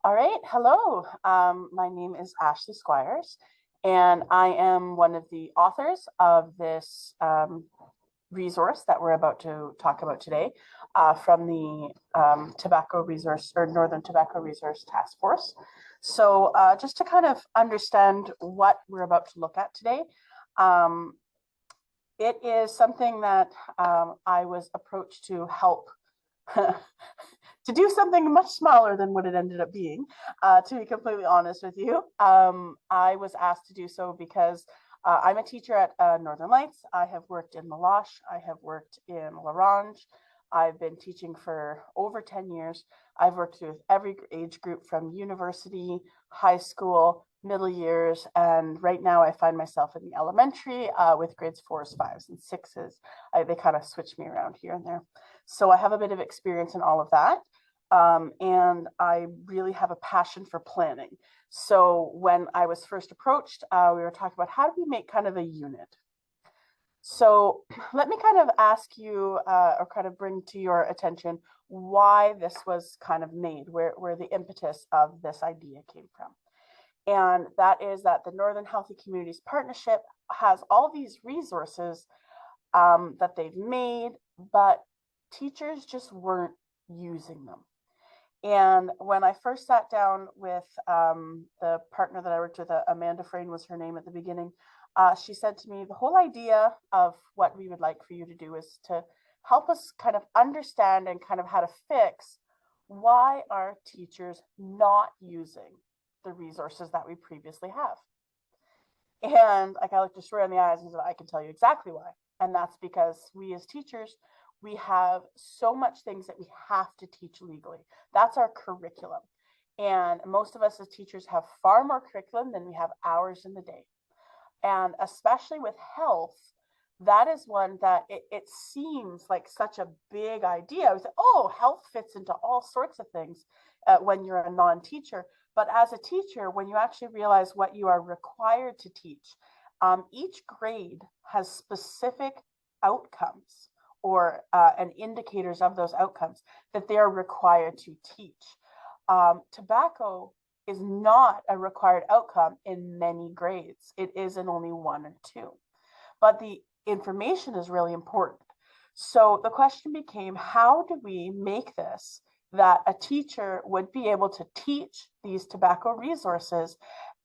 All right, hello. My name is Ashley Squires, and I am one of the authors of this resource that we're about to talk about today from the Tobacco Resource or Northern Tobacco Resource Task Force. So, just to kind of understand what we're about to look at today, um, it is something that I was approached to help to do something much smaller than what it ended up being, to be completely honest with you. I was asked to do so because I'm a teacher at Northern Lights. I have worked in Meloche. I have worked in Larange. I've been teaching for over 10 years. I've worked with every age group from university, high school, middle years, and right now I find myself in the elementary with grades 4s, 5s, and 6s. They kind of switch me around here and there. So I have a bit of experience in all of that. And I really have a passion for planning. So when I was first approached, we were talking about how do we make kind of a unit. So let me kind of ask you or kind of bring to your attention why this was kind of made, where the impetus of this idea came from. And that is that the Northern Healthy Communities Partnership has all these resources that they've made, but teachers just weren't using them. And when I first sat down with the partner that I worked with, Amanda Frayne was her name at the beginning, she said to me, the whole idea of what we would like for you to do is to help us kind of understand and kind of how to fix why are teachers not using the resources that we previously have. And I kind of looked her straight in the eyes and said, I can tell you exactly why. And that's because we as teachers, we have so much things that we have to teach legally. That's our curriculum. And most of us as teachers have far more curriculum than we have hours in the day. And especially with health, that is one that it seems like such a big idea. I was like, oh, health fits into all sorts of things when you're a non-teacher. But as a teacher, when you actually realize what you are required to teach, each grade has specific outcomes or and indicators of those outcomes that they are required to teach. Tobacco is not a required outcome in many grades. It is in only 1 or 2. But the information is really important. So the question became, how do we make this that a teacher would be able to teach these tobacco resources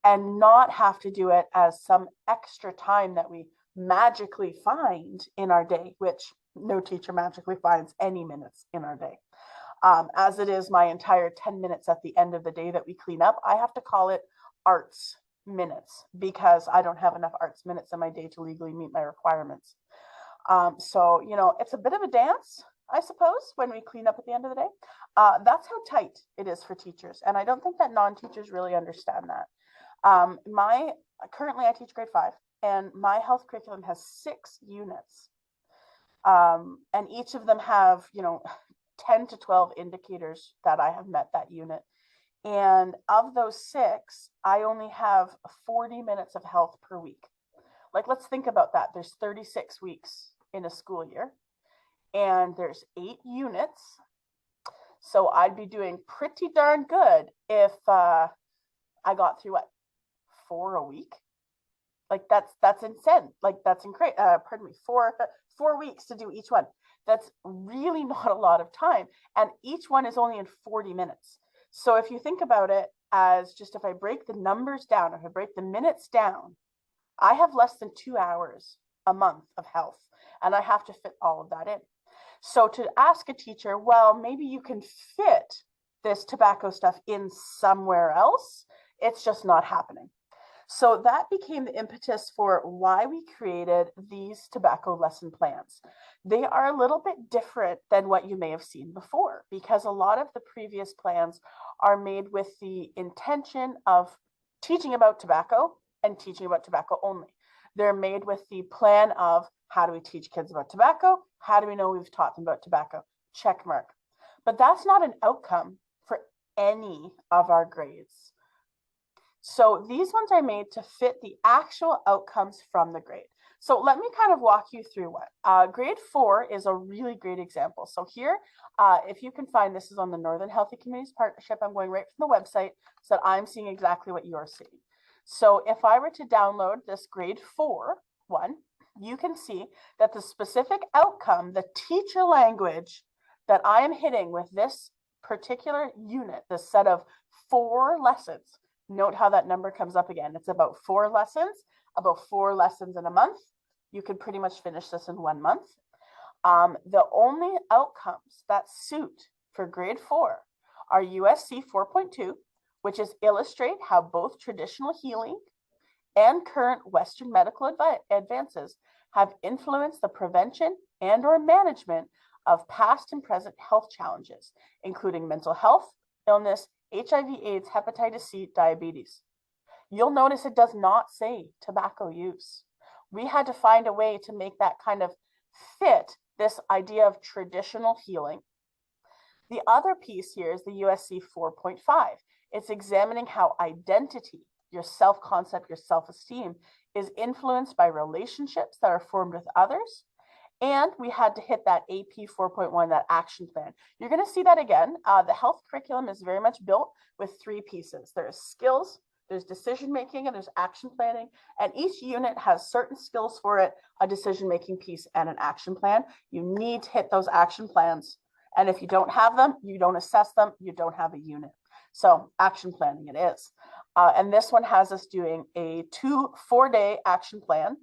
and not have to do it as some extra time that we magically find in our day, which no teacher magically finds any minutes in our day. As it is my entire 10 minutes at the end of the day that we clean up, I have to call it arts minutes because I don't have enough arts minutes in my day to legally meet my requirements. So, it's a bit of a dance, I suppose, when we clean up at the end of the day. That's how tight it is for teachers. And I don't think that non-teachers really understand that. Currently I teach grade 5 and my health curriculum has 6 units. And each of them have, 10 to 12 indicators that I have met that unit. And of those 6, I only have 40 minutes of health per week. Like, let's think about that. There's 36 weeks in a school year, and there's 8 units. So I'd be doing pretty darn good if I got through 4 a week. Like that's insane. Like that's incredible. Pardon me, 4 weeks to do each one. That's really not a lot of time, and each one is only in 40 minutes. So if you think about it as just if I break the numbers down, if I break the minutes down, I have less than 2 hours a month of health, and I have to fit all of that in. So to ask a teacher, well, maybe you can fit this tobacco stuff in somewhere else, it's just not happening. So that became the impetus for why we created these tobacco lesson plans. They are a little bit different than what you may have seen before because a lot of the previous plans are made with the intention of teaching about tobacco and teaching about tobacco only. They're made with the plan of how do we teach kids about tobacco? How do we know we've taught them about tobacco? Check mark. But that's not an outcome for any of our grades. So these ones are made to fit the actual outcomes from the grade. So let me kind of walk you through one. Grade 4 is a really great example. So here, if you can find, this is on the Northern Healthy Communities Partnership. I'm going right from the website so that I'm seeing exactly what you're seeing. So if I were to download this grade 4 one, you can see that the specific outcome, the teacher language that I am hitting with this particular unit, this set of 4 lessons, note how that number comes up again. It's about 4 lessons in a month. You could pretty much finish this in 1 month. The only outcomes that suit for grade 4 are USC 4.2, which is illustrate how both traditional healing and current Western medical advances have influenced the prevention and or management of past and present health challenges, including mental health, illness, HIV/AIDS, hepatitis C, diabetes. You'll notice it does not say tobacco use. We had to find a way to make that kind of fit this idea of traditional healing. The other piece here is the USC 4.5. It's examining how identity, your self-concept, your self-esteem, is influenced by relationships that are formed with others. And we had to hit that AP 4.1, that action plan. You're going to see that again. The health curriculum is very much built with 3 pieces. There's skills, there's decision-making, and there's action planning. And each unit has certain skills for it, a decision-making piece and an action plan. You need to hit those action plans. And if you don't have them, you don't assess them, you don't have a unit. So action planning it is. And this one has us doing a 4-day action plan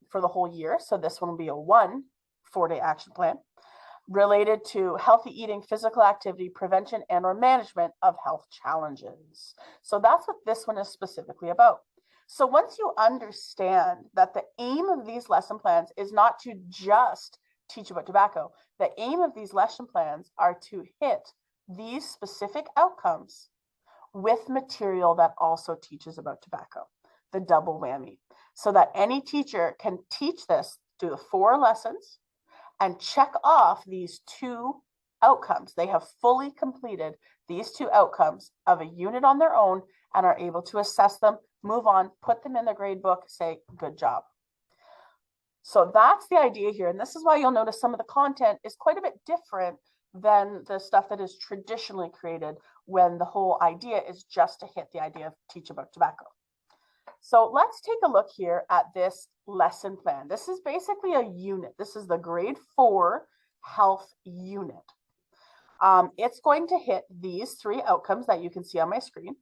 for the whole year. So this one will be a 1 4-day action plan related to healthy eating, physical activity, prevention, and or management of health challenges. So that's what this one is specifically about. So once you understand that the aim of these lesson plans is not to just teach about tobacco, the aim of these lesson plans are to hit these specific outcomes with material that also teaches about tobacco, the double whammy, so that any teacher can teach this, do the 4 lessons, and check off these 2 outcomes. They have fully completed these 2 outcomes of a unit on their own and are able to assess them, move on, put them in the grade book, say, good job. So that's the idea here. And this is why you'll notice some of the content is quite a bit different than the stuff that is traditionally created when the whole idea is just to hit the idea of teach about tobacco. So let's take a look here at this lesson plan. This is basically a unit. This is the grade 4 health unit. It's going to hit these 3 outcomes that you can see on my screen.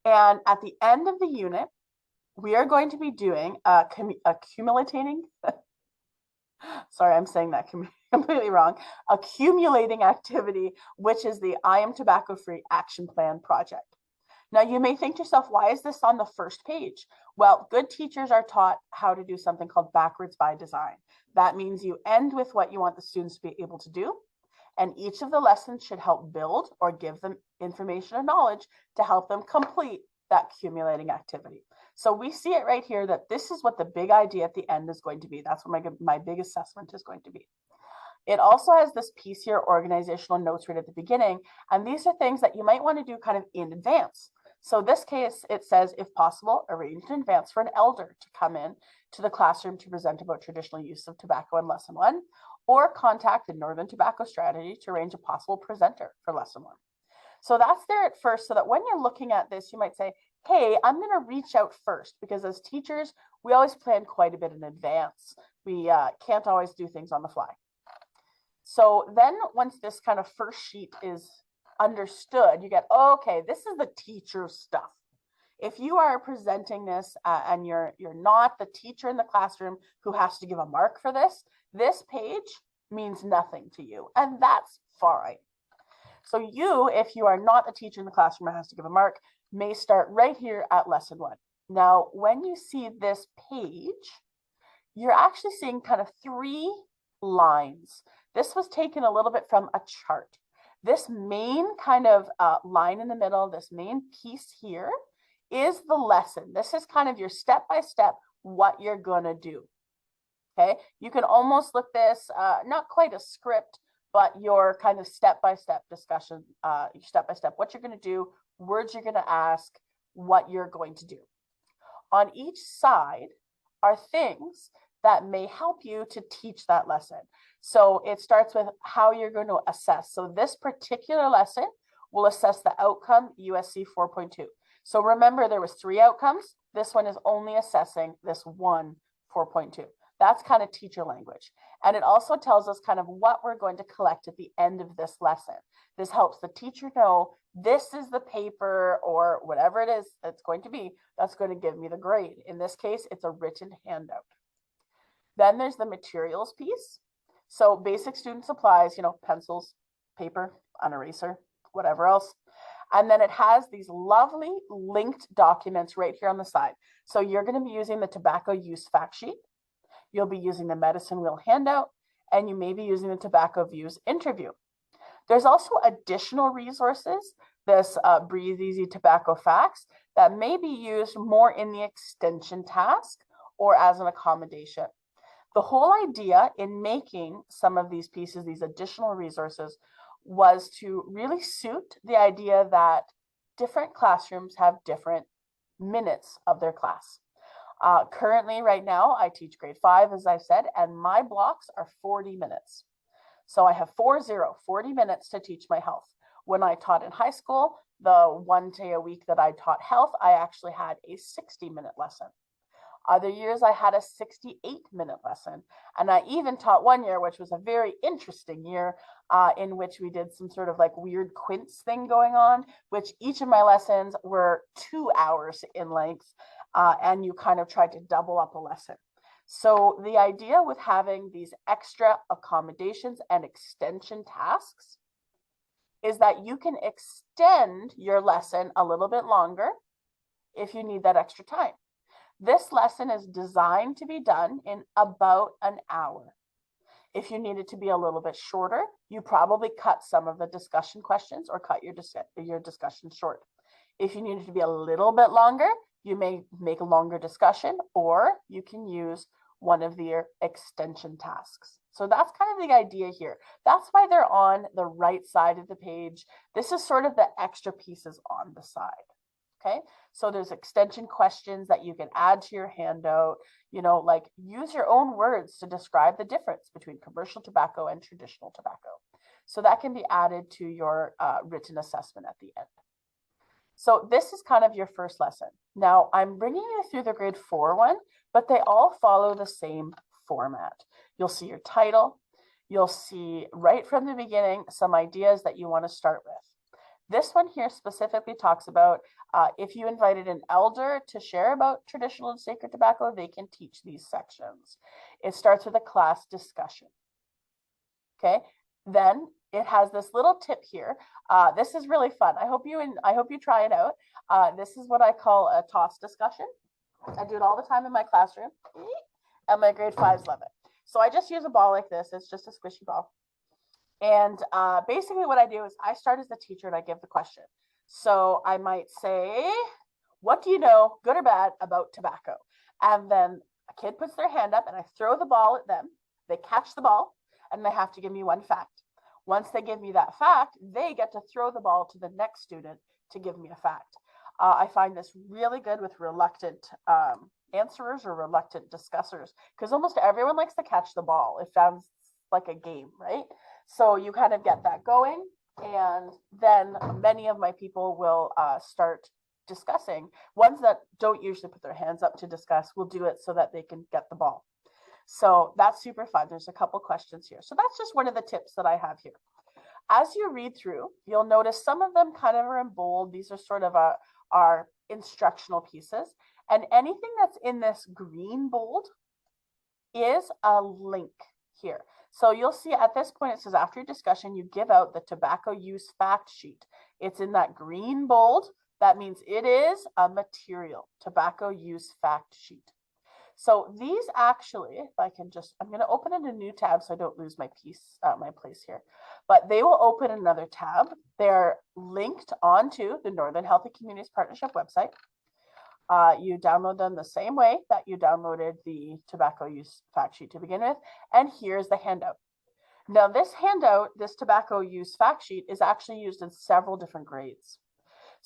And at the end of the unit, we are going to be doing accumulating, sorry, I'm saying that completely wrong, accumulating activity, which is the I Am Tobacco Free Action Plan project. Now, you may think to yourself, why is this on the first page? Well, good teachers are taught how to do something called backwards by design. That means you end with what you want the students to be able to do, and each of the lessons should help build or give them information and knowledge to help them complete that accumulating activity. So we see it right here that this is what the big idea at the end is going to be. That's what my big assessment is going to be. It also has this piece here, organizational notes right at the beginning. And these are things that you might want to do kind of in advance. So this case, it says, if possible, arrange in advance for an elder to come in to the classroom to present about traditional use of tobacco in lesson 1, or contact the Northern Tobacco Strategy to arrange a possible presenter for lesson 1. So that's there at first, so that when you're looking at this, you might say, hey, I'm going to reach out first, because as teachers, we always plan quite a bit in advance. We can't always do things on the fly. So then once this kind of first sheet is understood, you get, oh, okay, this is the teacher stuff. If you are presenting this and you're not the teacher in the classroom who has to give a mark for this, this page means nothing to you, and that's fine. So you, if you are not a teacher in the classroom who has to give a mark, may start right here at lesson 1. Now, when you see this page, you're actually seeing kind of 3 lines. This was taken a little bit from a chart. This main kind of line in the middle, this main piece here, is the lesson. This is kind of your step-by-step what you're gonna do. Okay, you can almost look this, not quite a script, but your kind of step-by-step discussion, step-by-step, what you're gonna do, words you're gonna ask, what you're going to do. On each side are things that may help you to teach that lesson. So it starts with how you're going to assess. So this particular lesson will assess the outcome USC 4.2. So remember, there was 3 outcomes. This one is only assessing this one 4.2. That's kind of teacher language. And it also tells us kind of what we're going to collect at the end of this lesson. This helps the teacher know this is the paper or whatever it is that's going to be, that's going to give me the grade. In this case, it's a written handout. Then there's the materials piece. So basic student supplies, pencils, paper, an eraser, whatever else. And then it has these lovely linked documents right here on the side. So you're going to be using the tobacco use fact sheet. You'll be using the medicine wheel handout, and you may be using the tobacco views interview. There's also additional resources, this Breathe Easy Tobacco Facts, that may be used more in the extension task or as an accommodation. The whole idea in making some of these pieces, these additional resources, was to really suit the idea that different classrooms have different minutes of their class. Currently, right now, I teach grade 5, as I said, and my blocks are 40 minutes. So I have 40 minutes to teach my health. When I taught in high school, the 1 day a week that I taught health, I actually had a 60-minute lesson. Other years, I had a 68-minute lesson. And I even taught one year, which was a very interesting year, in which we did some sort of like weird quince thing going on, which each of my lessons were 2 hours in length, and you kind of tried to double up a lesson. So the idea with having these extra accommodations and extension tasks is that you can extend your lesson a little bit longer if you need that extra time. This lesson is designed to be done in about an hour. If you need it to be a little bit shorter, you probably cut some of the discussion questions or cut your discussion short. If you need it to be a little bit longer, you may make a longer discussion, or you can use one of their extension tasks. So that's kind of the idea here. That's why they're on the right side of the page. This is sort of the extra pieces on the side. Okay, so there's extension questions that you can add to your handout, like use your own words to describe the difference between commercial tobacco and traditional tobacco. So that can be added to your written assessment at the end. So this is kind of your first lesson. Now I'm bringing you through the grade 4 one, but they all follow the same format. You'll see your title. You'll see right from the beginning some ideas that you want to start with. This one here specifically talks about if you invited an elder to share about traditional and sacred tobacco, they can teach these sections. It starts with a class discussion. Okay, then it has this little tip here. This is really fun. I hope you try it out. This is what I call a toss discussion. I do it all the time in my classroom, and my grade 5s love it. So I just use a ball like this. It's just a squishy ball. And basically what I do is I start as the teacher and I give the question. So I might say, what do you know, good or bad, about tobacco? And then a kid puts their hand up and I throw the ball at them. They catch the ball and they have to give me one fact. Once they give me that fact, they get to throw the ball to the next student to give me a fact. I find this really good with reluctant answerers or reluctant discussers, because almost everyone likes to catch the ball. It sounds like a game, right? So you kind of get that going, and then many of my people will start discussing. Ones that don't usually put their hands up to discuss will do it so that they can get the ball. So that's super fun. There's a couple questions here. So that's just one of the tips that I have here. As you read through, you'll notice some of them kind of are in bold. These are sort of our instructional pieces. And anything that's in this green bold is a link here. So you'll see at this point, it says after your discussion, you give out the tobacco use fact sheet. It's in that green bold. That means it is a material, tobacco use fact sheet. So these actually, if I can just, I'm going to open in a new tab so I don't lose my place here. But they will open another tab. They're linked onto the Northern Healthy Communities Partnership website. You download them the same way that you downloaded the tobacco use fact sheet to begin with. And here's the handout. Now this handout, this tobacco use fact sheet, is actually used in several different grades.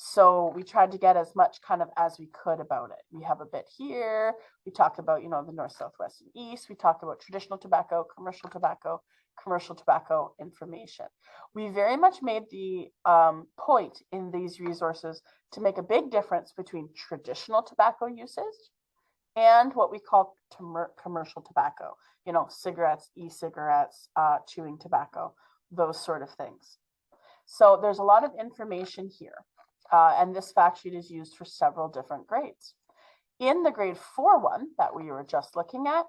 So we tried to get as much kind of as we could about it. We have a bit here. We talk about, you know, the north, south, west, and east. We talk about traditional tobacco, commercial tobacco information. We very much made the point in these resources to make a big difference between traditional tobacco usage and what we call commercial tobacco, you know, cigarettes, e-cigarettes, chewing tobacco, those sort of things. So there's a lot of information here. And this fact sheet is used for several different grades. In the grade 4 one that we were just looking at,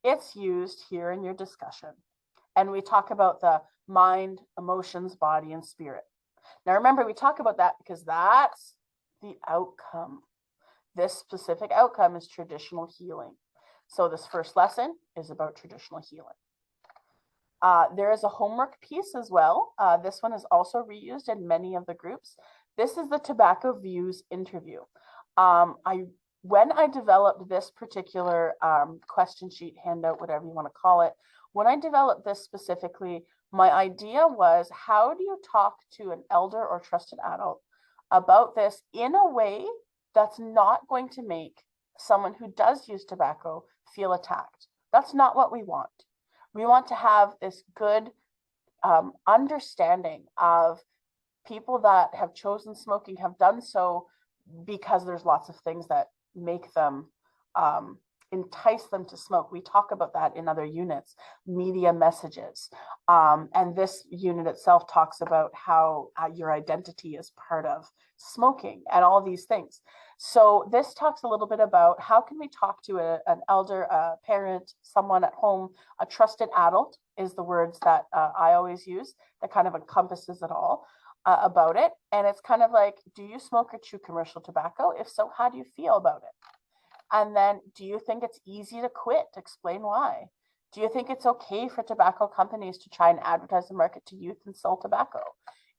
it's used here in your discussion. And we talk about the mind, emotions, body, and spirit. Now remember, we talk about that because that's the outcome. This specific outcome is traditional healing. So this first lesson is about traditional healing. There is a homework piece as well. This one is also reused in many of the groups. This is the tobacco views interview. When I developed this particular question sheet, handout, whatever you want to call it, when I developed this specifically, my idea was, how do you talk to an elder or trusted adult about this in a way that's not going to make someone who does use tobacco feel attacked? That's not what we want. We want to have this good understanding of people that have chosen smoking have done so because there's lots of things that make them entice them to smoke. We talk about that in other units, media messages. And this unit itself talks about how your identity is part of smoking and all these things. So this talks a little bit about how can we talk to an elder, a parent, someone at home, a trusted adult is the words that I always use that kind of encompasses it all about it. And it's kind of like, do you smoke or chew commercial tobacco? If so, how do you feel about it? And then, do you think it's easy to quit? Explain why. Do you think it's okay for tobacco companies to try and advertise and market to youth and sell tobacco?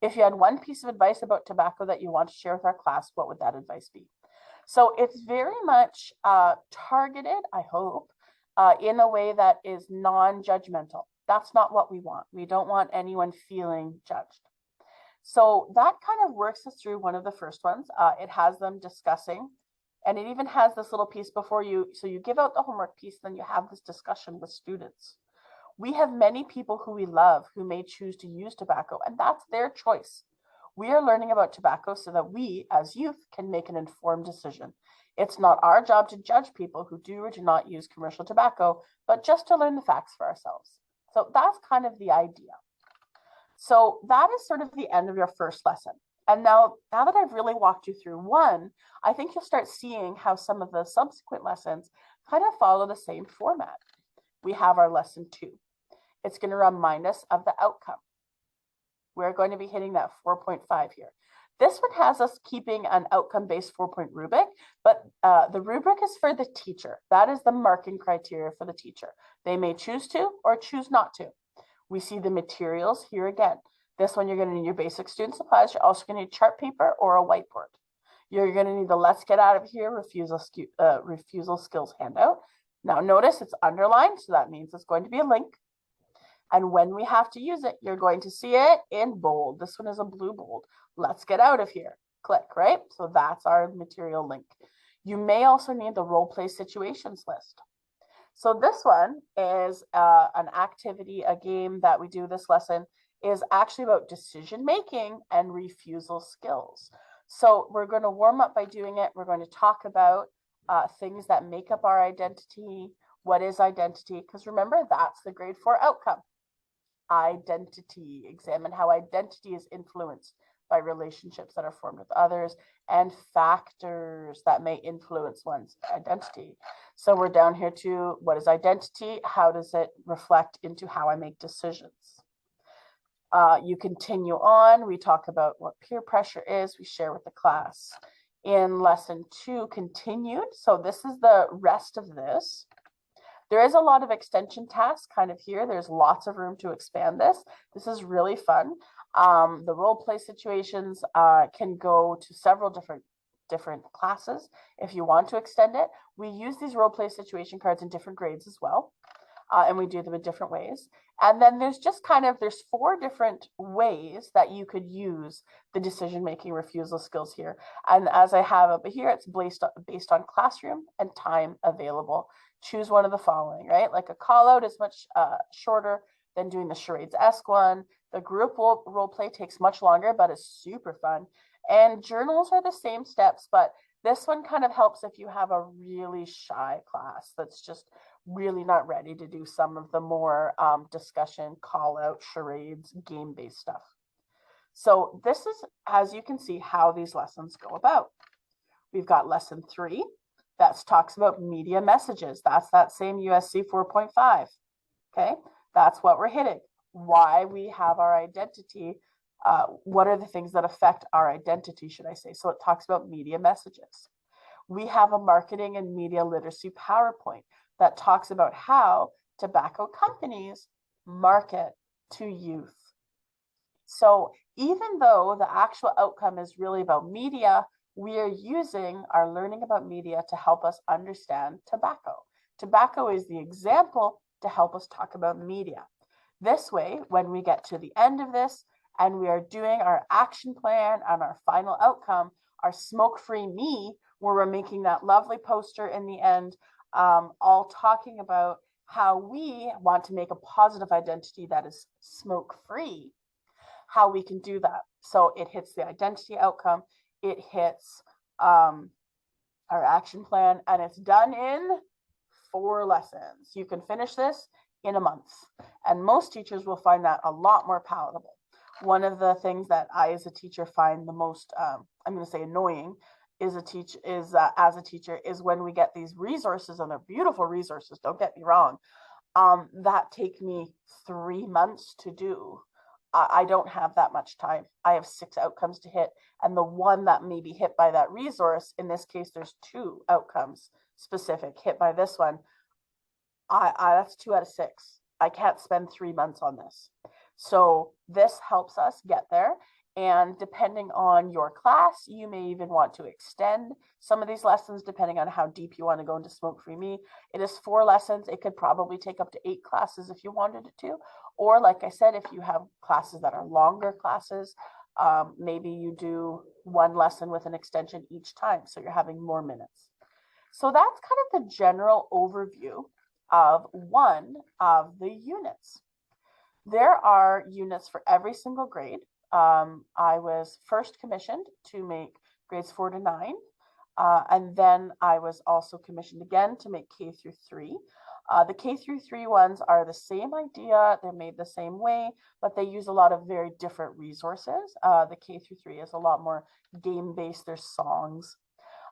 If you had one piece of advice about tobacco that you want to share with our class, what would that advice be? So it's very much targeted, I hope, in a way that is non-judgmental. That's not what we want. We don't want anyone feeling judged. So that kind of works us through one of the first ones. It has them discussing, and it even has this little piece before you. So you give out the homework piece, then you have this discussion with students. We have many people who we love who may choose to use tobacco, and that's their choice. We are learning about tobacco so that we, as youth, can make an informed decision. It's not our job to judge people who do or do not use commercial tobacco, but just to learn the facts for ourselves. So that's kind of the idea. So that is sort of the end of your first lesson. And now that I've really walked you through one, I think you'll start seeing how some of the subsequent lessons kind of follow the same format. We have our lesson 2. It's going to remind us of the outcome. We're going to be hitting that 4.5 here. This one has us keeping an outcome-based 4-point rubric, but the rubric is for the teacher. That is the marking criteria for the teacher. They may choose to or choose not to. We see the materials here again. This one, you're going to need your basic student supplies. You're also going to need chart paper or a whiteboard. You're going to need the let's get out of here refusal skills handout. Now notice it's underlined, so that means it's going to be a link. And when we have to use it, you're going to see it in bold. This one is a blue bold. Let's get out of here. Click, right? So that's our material link. You may also need the role play situations list. So this one is an activity, a game that we do this lesson is actually about decision making and refusal skills. So we're going to warm up by doing it. We're going to talk about things that make up our identity. What is identity? Because remember, that's the grade 4 outcome. Identity. Examine how identity is influenced by relationships that are formed with others and factors that may influence one's identity. So we're down here to what is identity? How does it reflect into how I make decisions? You continue on. We talk about what peer pressure is. We share with the class. In lesson 2, continued. So this is the rest of this. There is a lot of extension tasks kind of here. There's lots of room to expand this. This is really fun. The role play situations can go to several different classes if you want to extend it. We use these role play situation cards in different grades as well. and we do them in different ways. And then there's there's 4 different ways that you could use the decision-making refusal skills here. And as I have up here, it's based on classroom and time available. Choose one of the following, right? Like a call out is much shorter than doing the charades-esque one. The group role play takes much longer, but is super fun. And journals are the same steps, but this one kind of helps if you have a really shy class that's just really not ready to do some of the more discussion, call out, charades, game-based stuff. So this is, as you can see, how these lessons go about. We've got lesson 3 that talks about media messages. That's that same USC 4.5. Okay, that's what we're hitting. Why we have our identity. What are the things that affect our identity, should I say? So it talks about media messages. We have a marketing and media literacy PowerPoint that talks about how tobacco companies market to youth. So even though the actual outcome is really about media, we are using our learning about media to help us understand tobacco. Tobacco is the example to help us talk about media. This way, when we get to the end of this and we are doing our action plan and our final outcome, our smoke-free me, where we're making that lovely poster in the end, all talking about how we want to make a positive identity that is smoke-free, how we can do that. So it hits the identity outcome, it hits our action plan, and it's done in 4 lessons. You can finish this in a month, and most teachers will find that a lot more palatable. One of the things that I, as a teacher, find the most, I'm going to say annoying, as a teacher, is when we get these resources, and they're beautiful resources, don't get me wrong, that take me 3 months to do. I don't have that much time. I have 6 outcomes to hit, and the one that may be hit by that resource, in this case, there's 2 outcomes specific hit by this one. That's 2 out of 6. I can't spend 3 months on this. So this helps us get there. And depending on your class, you may even want to extend some of these lessons depending on how deep you want to go into Smoke-Free Me. It is 4 lessons. It could probably take up to 8 classes if you wanted it to. Or like I said, if you have classes that are longer classes, maybe you do 1 lesson with an extension each time. So you're having more minutes. So that's kind of the general overview of one of the units. There are units for every single grade. I was first commissioned to make grades 4 to 9. And then I was also commissioned again to make K through 3. The K through 3 ones are the same idea. They're made the same way, but they use a lot of very different resources. The K through 3 is a lot more game-based. There's songs.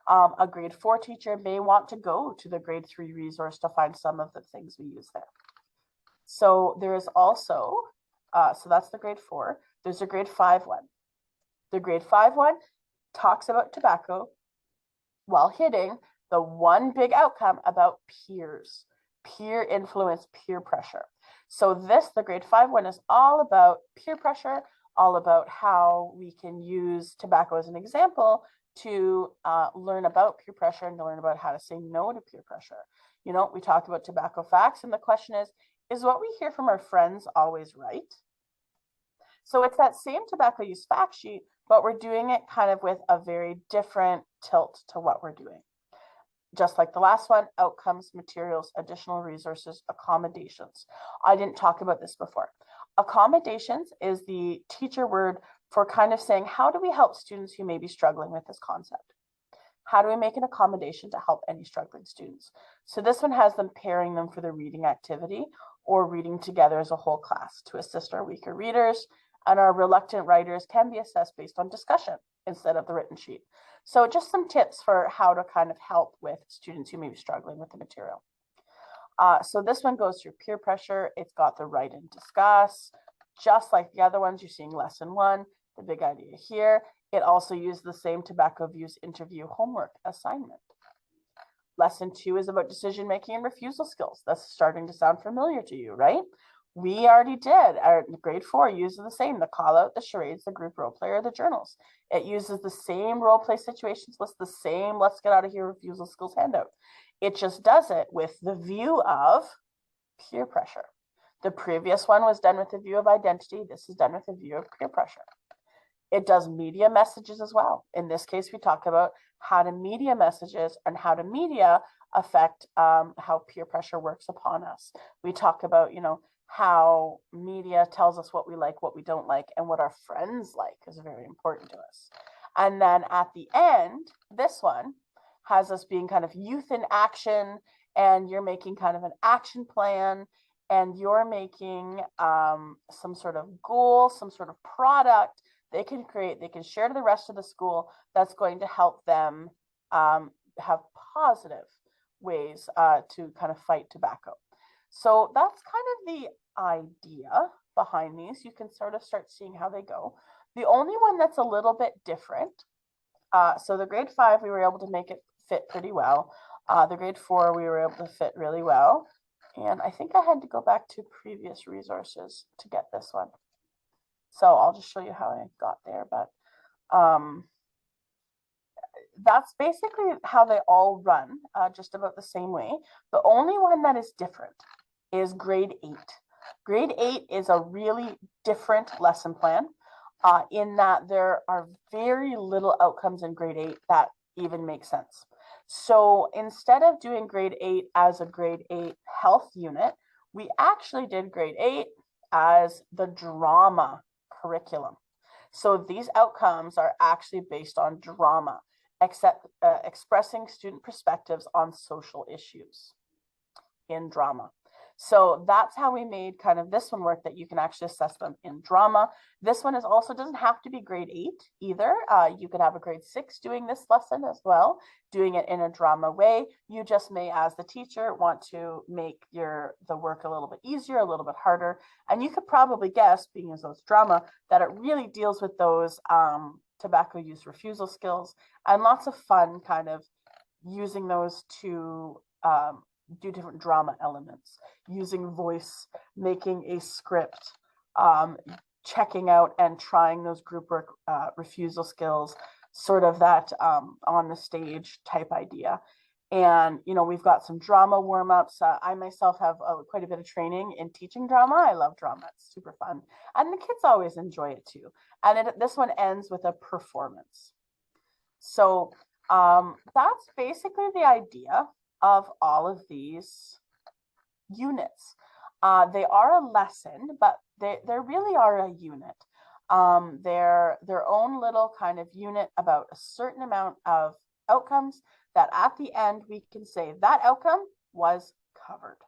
A grade 4 teacher may want to go to the grade 3 resource to find some of the things we use there. So there is also, so that's the grade 4. There's a grade 5 one. The grade 5 one talks about tobacco while hitting the one big outcome about peers, peer influence, peer pressure. So the grade 5 one is all about peer pressure, all about how we can use tobacco as an example to learn about peer pressure and to learn about how to say no to peer pressure. You know, we talked about tobacco facts, and the question is what we hear from our friends always right? So it's that same tobacco use fact sheet, but we're doing it kind of with a very different tilt to what we're doing. Just like the last one, outcomes, materials, additional resources, accommodations. I didn't talk about this before. Accommodations is the teacher word for kind of saying, how do we help students who may be struggling with this concept? How do we make an accommodation to help any struggling students? So this one has them pairing them for the reading activity or reading together as a whole class to assist our weaker readers, and our reluctant writers can be assessed based on discussion instead of the written sheet. So just some tips for how to kind of help with students who may be struggling with the material. So this one goes through peer pressure. It's got the write and discuss, just like the other ones you're seeing lesson 1, the big idea here. It also uses the same tobacco views interview homework assignment. Lesson 2 is about decision making and refusal skills. That's starting to sound familiar to you, right? We already did. Our grade 4 uses the same, the call out, the charades, the group role play, or the journals. It uses the same role play situations, lists the same let's get out of here refusal skills handout. It just does it with the view of peer pressure. The previous one was done with a view of identity. This is done with a view of peer pressure. It does media messages as well. In this case, we talk about how do media messages and how do media affect how peer pressure works upon us. We talk about, how media tells us what we like, what we don't like, and what our friends like is very important to us. And then at the end, this one has us being kind of youth in action, and you're making kind of an action plan, and you're making some sort of goal, some sort of product they can create, they can share to the rest of the school that's going to help them have positive ways to kind of fight tobacco. So that's kind of the idea behind these. You can sort of start seeing how they go. The only one that's a little bit different, so the grade 5, we were able to make it fit pretty well. The grade 4, we were able to fit really well. And I think I had to go back to previous resources to get this one. So I'll just show you how I got there, but that's basically how they all run, just about the same way. The only one that is different is grade 8. Grade 8 is a really different lesson plan in that there are very little outcomes in grade 8 that even make sense. So instead of doing grade 8 as a grade 8 health unit, we actually did grade 8 as the drama curriculum. So these outcomes are actually based on drama, expressing student perspectives on social issues in drama. So that's how we made kind of this one work, that you can actually assess them in drama. This one is also doesn't have to be grade 8 either. You could have a grade 6 doing this lesson as well, doing it in a drama way. You just may, as the teacher, want to make the work a little bit easier, a little bit harder. And you could probably guess, being as though it's drama, that it really deals with those tobacco use refusal skills, and lots of fun kind of using those to do different drama elements, using voice, making a script, checking out and trying those group work refusal skills, sort of that on the stage type idea. And, we've got some drama warm-ups. I myself have quite a bit of training in teaching drama. I love drama. It's super fun. And the kids always enjoy it too. And this one ends with a performance. So that's basically the idea of all of these units. They are a lesson, but they really are a unit. They're their own little kind of unit about a certain amount of outcomes that at the end we can say that outcome was covered.